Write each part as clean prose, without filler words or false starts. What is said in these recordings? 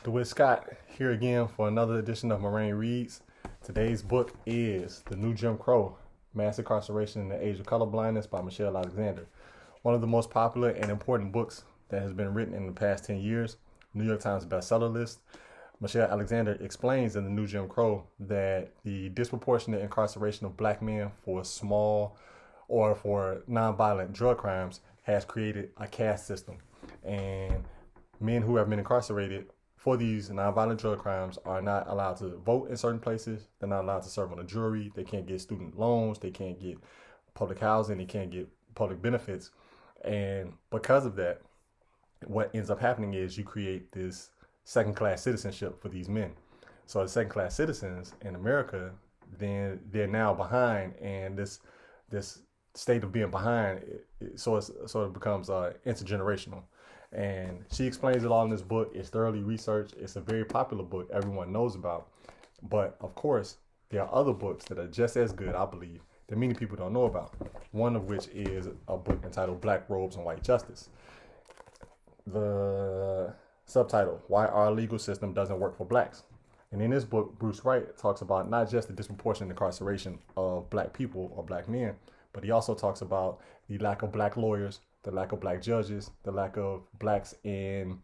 DeWitt Scott here again for another edition of Moraine Reads. Today's book is The New Jim Crow, Mass Incarceration in the Age of Colorblindness by Michelle Alexander. One of the most popular and important books that has been written in the past 10 years, New York Times bestseller list. Michelle Alexander explains in The New Jim Crow that the disproportionate incarceration of black men for small or for nonviolent drug crimes has created a caste system. And men who have been incarcerated for these nonviolent drug crimes are not allowed to vote in certain places. They're not allowed to serve on a jury. They can't get student loans. They can't get public housing. They can't get public benefits. And because of that, what ends up happening is you create this second-class citizenship for these men. So the second-class citizens in America, then they're now behind, and this state of being behind, it sort of becomes intergenerational. And she explains it all in this book. It's thoroughly researched. It's a very popular book everyone knows about. But of course, there are other books that are just as good, I believe, that many people don't know about. One of which is a book entitled Black Robes and White Justice. The subtitle, Why Our Legal System Doesn't Work for Blacks. And in this book, Bruce Wright talks about not just the disproportionate incarceration of black people or black men, but he also talks about the lack of black lawyers, the lack of black judges, the lack of blacks in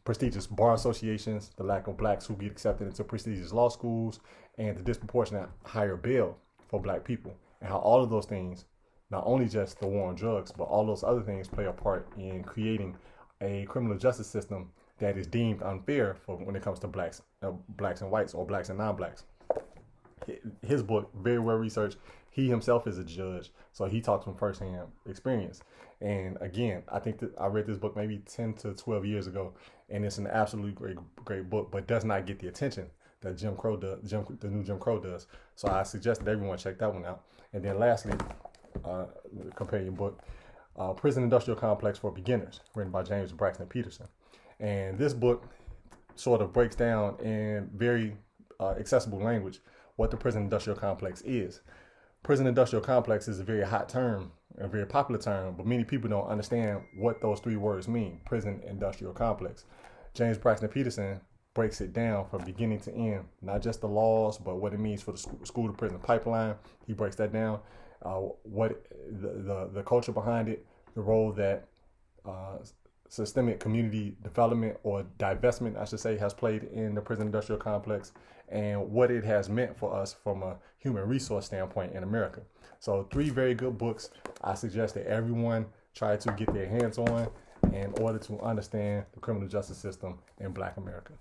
prestigious bar associations, the lack of blacks who get accepted into prestigious law schools, and the disproportionate higher bail for black people, and how all of those things, not only just the war on drugs, but all those other things play a part in creating a criminal justice system that is deemed unfair for when it comes to blacks and whites, or blacks and non-blacks. His book, very well researched. He himself is a judge, so he talks from firsthand experience. And again, I think that I read this book maybe 10 to 12 years ago, and it's an absolutely great book, but does not get the attention that the New Jim Crow does. So I suggest that everyone check that one out. And then lastly, the companion book, Prison Industrial Complex for Beginners, written by James Braxton Peterson. And this book sort of breaks down in very accessible language what the prison industrial complex is. Prison industrial complex is a very hot term, a very popular term, but many people don't understand what those three words mean, prison industrial complex. James Braxton Peterson breaks it down from beginning to end, not just the laws, but what it means for the school to prison pipeline. He breaks that down, what the culture behind it, the role that systemic community development, or divestment, I should say, has played in the prison industrial complex, and what it has meant for us from a human resource standpoint in America. So 3 very good books I suggest that everyone try to get their hands on in order to understand the criminal justice system in Black America.